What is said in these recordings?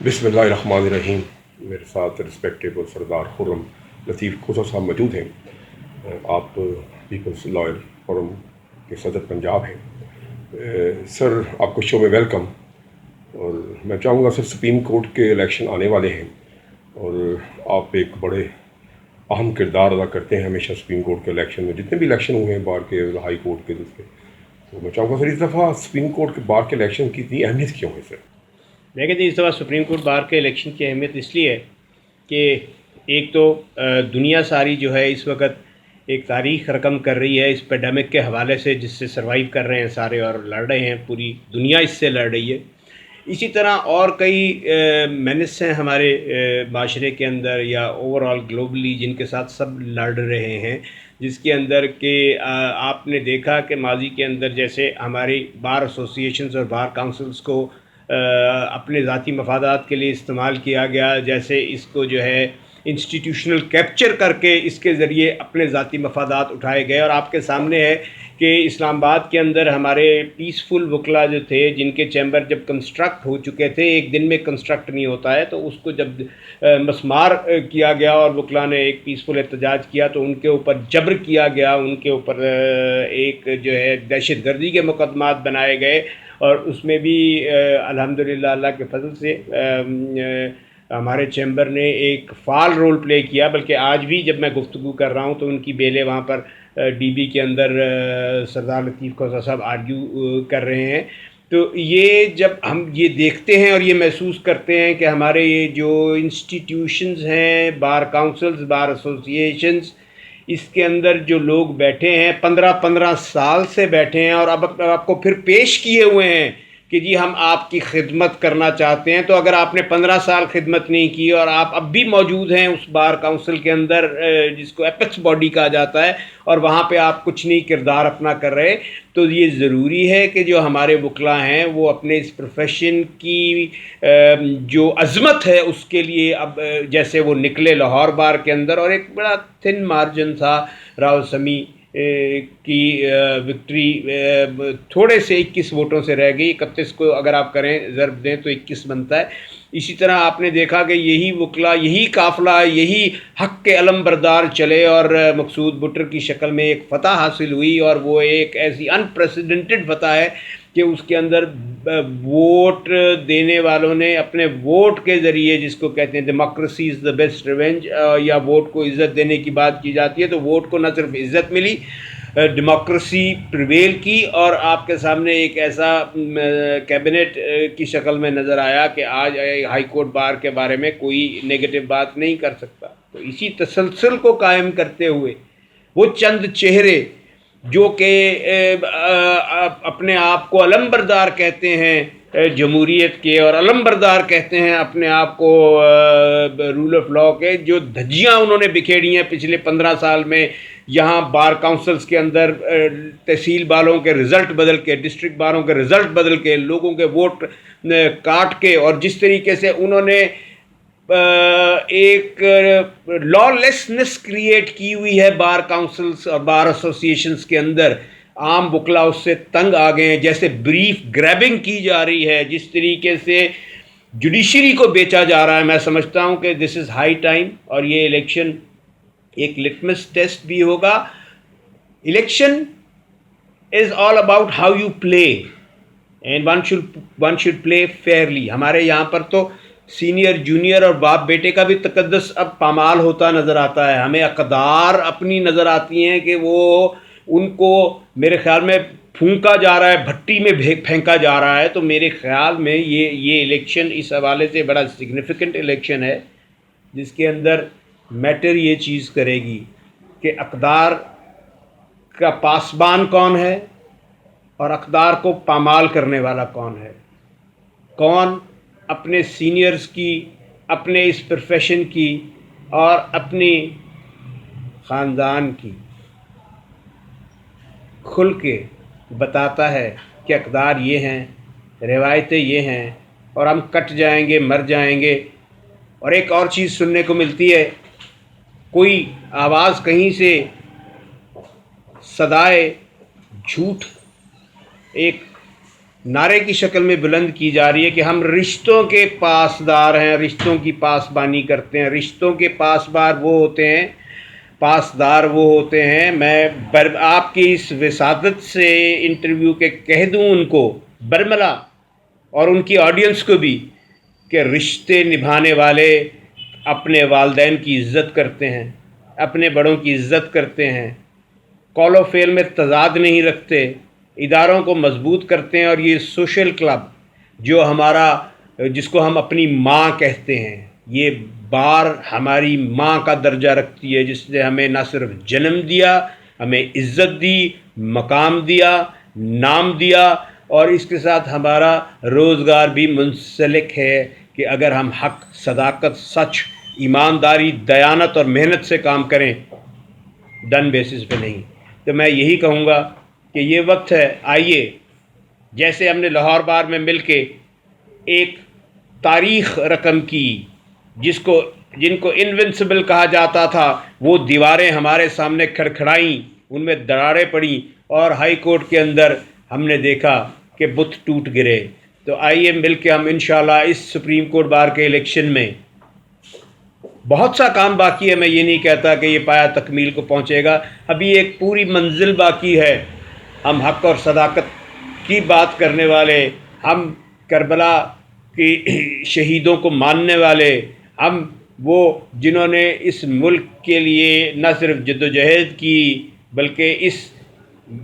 बिस्मिल्लाहिर्रहमानिर्रहीम। मेरे साथ रिस्पेक्टेबल सरदार खुर्रम लतीफ़ खोसा साहब मौजूद हैं। आप पीपल्स लॉयर फोरम के सदर पंजाब हैं। सर, आपको शो में वेलकम। और मैं चाहूँगा सर, सुप्रीम कोर्ट के इलेक्शन आने वाले हैं और आप एक बड़े अहम किरदार अदा करते हैं हमेशा सुप्रीम कोर्ट के इलेक्शन में, जितने भी इलेक्शन हुए हैं बार के, हाई कोर्ट के, दूसरे। तो मैं चाहूँगा सर, इस दफ़ा सुप्रीम कोर्ट के बार के इलेक्शन की इतनी अहमियत क्यों है सर? मैं कहती इस दफ़ा सुप्रीम कोर्ट बार के इलेक्शन की अहमियत इसलिए है कि एक तो दुनिया सारी जो है इस वक्त एक तारीख़ रकम कर रही है इस पेंडेमिक के हवाले से, जिससे सर्वाइव कर रहे हैं सारे और लड़ रहे हैं, पूरी दुनिया इससे लड़ रही है। इसी तरह और कई मेनेस हैं हमारे माशरे के अंदर या ओवरऑल ग्लोबली, जिनके साथ सब लड़ रहे हैं, जिसके अंदर के आपने देखा कि माजी के अंदर जैसे हमारी बार एसोसिएशंस और बार काउंसिल्स को अपने ज़ाती मफादात के लिए इस्तेमाल किया गया, जैसे इसको जो है इंस्टीट्यूशनल कैप्चर करके इसके ज़रिए अपने ज़ाती मफादात उठाए गए। और आपके सामने है कि इस्लामाबाद के अंदर हमारे पीसफुल वकला जो थे, जिनके चैम्बर जब कंस्ट्रक्ट हो चुके थे, एक दिन में कंस्ट्रक्ट नहीं होता है, तो उसको जब मसमार किया गया और वकला ने एक पीसफुल एहतजाज किया तो उनके ऊपर जबर किया गया, उनके ऊपर एक जो है दहशत गर्दी के मुकदमात बनाए गए। और उसमें भी अल्हम्दुलिल्लाह अल्लाह के फजल से हमारे चैम्बर ने एक फ़ाल रोल प्ले किया। बल्कि आज भी जब मैं गुफ्तगू कर रहा हूँ तो उनकी बेलें वहाँ पर डीबी के अंदर सरदार लतीफ़ खोसा साहब आर्ग्यू कर रहे हैं। तो ये जब हम ये देखते हैं और ये महसूस करते हैं कि हमारे ये जो इंस्टीट्यूशंस हैं, बार काउंसिल्स, बार एसोसिएशंस, इसके अंदर जो लोग बैठे हैं 15-15 साल से बैठे हैं और अब आपको फिर पेश किए हुए हैं कि जी हम आपकी खिदमत करना चाहते हैं। तो अगर आपने 15 साल खिदमत नहीं की और आप अब भी मौजूद हैं उस बार काउंसिल के अंदर, जिसको एपेक्स बॉडी कहा जाता है, और वहाँ पे आप कुछ नहीं किरदार अपना कर रहे, तो ये ज़रूरी है कि जो हमारे वकला हैं वो अपने इस प्रोफेशन की जो अज़मत है उसके लिए अब जैसे वो निकले लाहौर बार के अंदर, और एक बड़ा थिन मार्जिन था राव समी की विक्ट्री थोड़े से 21 वोटों से रह गई। 31 को अगर आप करें ज़रब दें तो 21 बनता है। इसी तरह आपने देखा कि यही वकला, यही काफ़िला, यही हक़ के अलम बरदार चले और मकसूद बुटर की शक्ल में एक फ़तह हासिल हुई। और वो एक ऐसी अनप्रेसिडेंटेड फ़तह है कि उसके अंदर वोट देने वालों ने अपने वोट के ज़रिए, जिसको कहते हैं democracy is the best revenge, या वोट को इज़्ज़त देने की बात की जाती है, तो वोट को न सिर्फ इज़्ज़त मिली, डेमोक्रेसी प्रिवेल की। और आपके सामने एक ऐसा कैबिनेट की शक्ल में नज़र आया कि आज हाई कोर्ट बार के बारे में कोई नेगेटिव बात नहीं कर सकता। तो इसी तसलसल को कायम करते हुए वो चंद चेहरे जो कि अपने आप को अलमबरदार कहते हैं जमहूरियत के, और अलमबरदार कहते हैं अपने आप को रूल ऑफ लॉ के, जो धज्जियाँ उन्होंने बिखेरी हैं पिछले 15 साल में यहाँ बार काउंसिल्स के अंदर, तहसील बारों के रिज़ल्ट बदल के, डिस्ट्रिक्ट बारों के रिज़ल्ट बदल के, लोगों के वोट काट के, और जिस तरीके से उन्होंने एक लॉलेसनेस क्रिएट की हुई है बार काउंसिल्स और बार एसोसिएशंस के अंदर, आम वकला उससे तंग आ गए हैं। जैसे ब्रीफ ग्रैबिंग की जा रही है, जिस तरीके से जुडिशरी को बेचा जा रहा है, मैं समझता हूं कि दिस इज़ हाई टाइम। और ये इलेक्शन एक लिटमस टेस्ट भी होगा। Election is all about how you play and one should play Fairlie. हमारे यहाँ पर तो सीनियर जूनियर और बाप बेटे का भी तकद्दस अब पामाल होता नज़र आता है। हमें अक़दार अपनी नज़र आती हैं कि वो उनको मेरे ख़्याल में फूंका जा रहा है, भट्टी में फेंका जा रहा है। तो मेरे ख़्याल में ये इलेक्शन इस हवाले से बड़ा सिग्निफिकेंट इलेक्शन है, जिसके अंदर मैटर ये चीज़ करेगी कि अक़दार का पासबान कौन है और अक़दार को पामाल करने वाला कौन है। कौन अपने सीनियर्स की, अपने इस प्रोफेशन की और अपनी ख़ानदान की खुल के बताता है कि अक़दार ये हैं, रिवायतें ये हैं, और हम कट जाएंगे, मर जाएंगे। और एक और चीज़ सुनने को मिलती है, कोई आवाज़ कहीं से सदाए झूठ एक नारे की शक्ल में बुलंद की जा रही है कि हम रिश्तों के पासदार हैं, रिश्तों की पासबानी करते हैं। रिश्तों के पासदार वो होते हैं मैं आपकी इस विसादत से इंटरव्यू के कह दूं उनको, बरमला और उनकी ऑडियंस को भी, कि रिश्ते निभाने वाले अपने वालिदैन की इज़्ज़त करते हैं, अपने बड़ों की इज़्ज़त करते हैं, कौल फ़ेल में तज़ाद नहीं रखते, इदारों को मजबूत करते हैं। और ये सोशल क्लब जो जिसको हम अपनी माँ कहते हैं, ये बार हमारी माँ का दर्जा रखती है, जिसने हमें ना सिर्फ जन्म दिया, हमें इज़्ज़त दी, मकाम दिया, नाम दिया, और इसके साथ हमारा रोज़गार भी मुंसलिक है कि अगर हम हक़, सदाकत, सच, ईमानदारी, दयानत और मेहनत से काम करें, डन बेसिस पे नहीं। तो मैं यही कहूँगा कि ये वक्त है, आइए जैसे हमने लाहौर बार में मिलके एक तारीख़ रकम की, जिनको इनविंसिबल कहा जाता था, वो दीवारें हमारे सामने खड़खड़ाईं, उनमें दरारें पड़ी, और हाई कोर्ट के अंदर हमने देखा कि बुत टूट गिरे। तो आइए मिलके हम इंशाल्लाह इस सुप्रीम कोर्ट बार के इलेक्शन में, बहुत सा काम बाकी है, मैं ये नहीं कहता कि ये पाया तकमील को पहुँचेगा, अभी एक पूरी मंजिल बाकी है। हम हक़ और सदाकत की बात करने वाले, हम करबला की शहीदों को मानने वाले, हम वो जिन्होंने इस मुल्क के लिए न सिर्फ जद्दोजहद की, बल्कि इस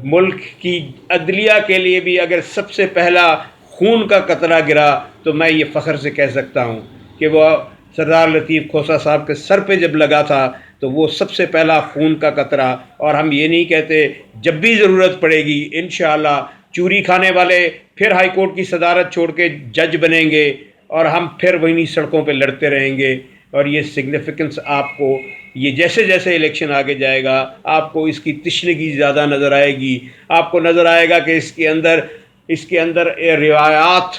मुल्क की अदलिया के लिए भी अगर सबसे पहला खून का कतरा गिरा, तो मैं ये फ़ख्र से कह सकता हूँ कि वो सरदार लतीफ़ खोसा साहब के सर पे जब लगा था, तो वो सबसे पहला खून का कतरा। और हम ये नहीं कहते, जब भी ज़रूरत पड़ेगी इंशाअल्लाह चूरी खाने वाले फिर हाई कोर्ट की सदारत छोड़ के जज बनेंगे, और हम फिर वहीं सड़कों पे लड़ते रहेंगे। और ये सिग्निफिकेंस आपको, ये जैसे जैसे इलेक्शन आगे जाएगा, आपको इसकी तिश्नगी ज़्यादा नज़र आएगी। आपको नज़र आएगा कि इसके अंदर रिवायात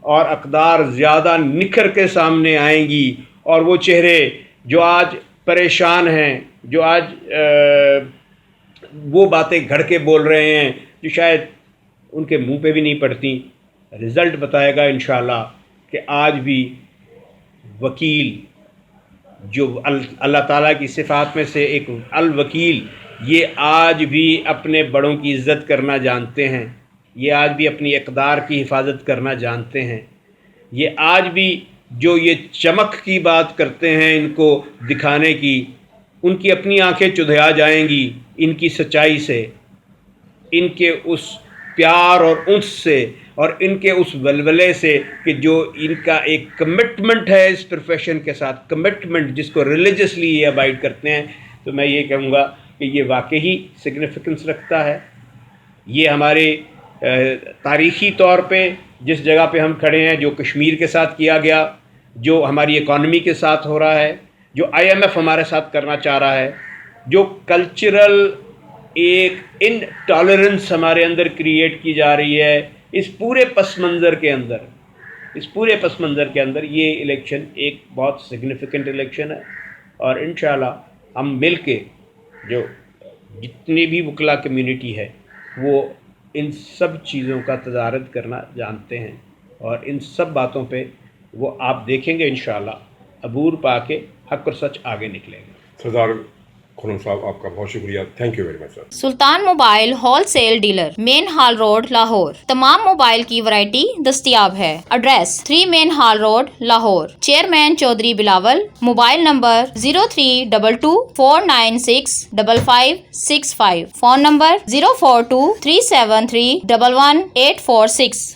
और अक़दार ज़्यादा निखर के सामने आएंगी, और वो चेहरे जो आज परेशान हैं, जो आज वो बातें घड़ के बोल रहे हैं जो शायद उनके मुंह पे भी नहीं पड़ती, रिज़ल्ट बताएगा इंशाअल्लाह कि आज भी वकील, जो अल्लाह ताला की सिफ़ात में से एक अल वकील, ये आज भी अपने बड़ों की इज़्ज़त करना जानते हैं, ये आज भी अपनी इक़दार की हिफाजत करना जानते हैं, ये आज भी जो ये चमक की बात करते हैं इनको दिखाने की, उनकी अपनी आंखें चुधिया जाएंगी इनकी सच्चाई से, इनके उस प्यार और उन्स से, और इनके उस वलवले से कि जो इनका एक कमिटमेंट है इस प्रोफेशन के साथ, कमिटमेंट जिसको रिलीजियसली ये अबाइड करते हैं। तो मैं ये कहूँगा कि ये वाकई सिग्निफिकेंस रखता है। ये हमारे तारीख़ी तौर पे जिस जगह पे हम खड़े हैं, जो कश्मीर के साथ किया गया, जो हमारी इकॉनमी के साथ हो रहा है, जो IMF हमारे साथ करना चाह रहा है, जो कल्चरल एक इनटॉलरेंस हमारे अंदर क्रिएट की जा रही है, इस पूरे पस मंज़र के अंदर ये इलेक्शन एक बहुत सिग्निफिकेंट इलेक्शन है। और इंशाअल्लाह हम मिल के, जो जितनी भी वकला कम्युनिटी है, वो इन सब चीज़ों का तदारत करना जानते हैं, और इन सब बातों पे वो आप देखेंगे इंशाअल्लाह अबूर पा के हक़ और सच आगे निकलेंगे। सरदार खुर्रम साहब, आपका बहुत शुक्रिया, thank you very much sir. Sultan mobile wholesale dealer, main hall road, Lahore. तमाम मोबाइल की वैरायटी दस्तयाब है। Address 3 main hall road, Lahore. Chairman Chaudhry Bilawal. Mobile number 032249655565। Phone number 042373111846।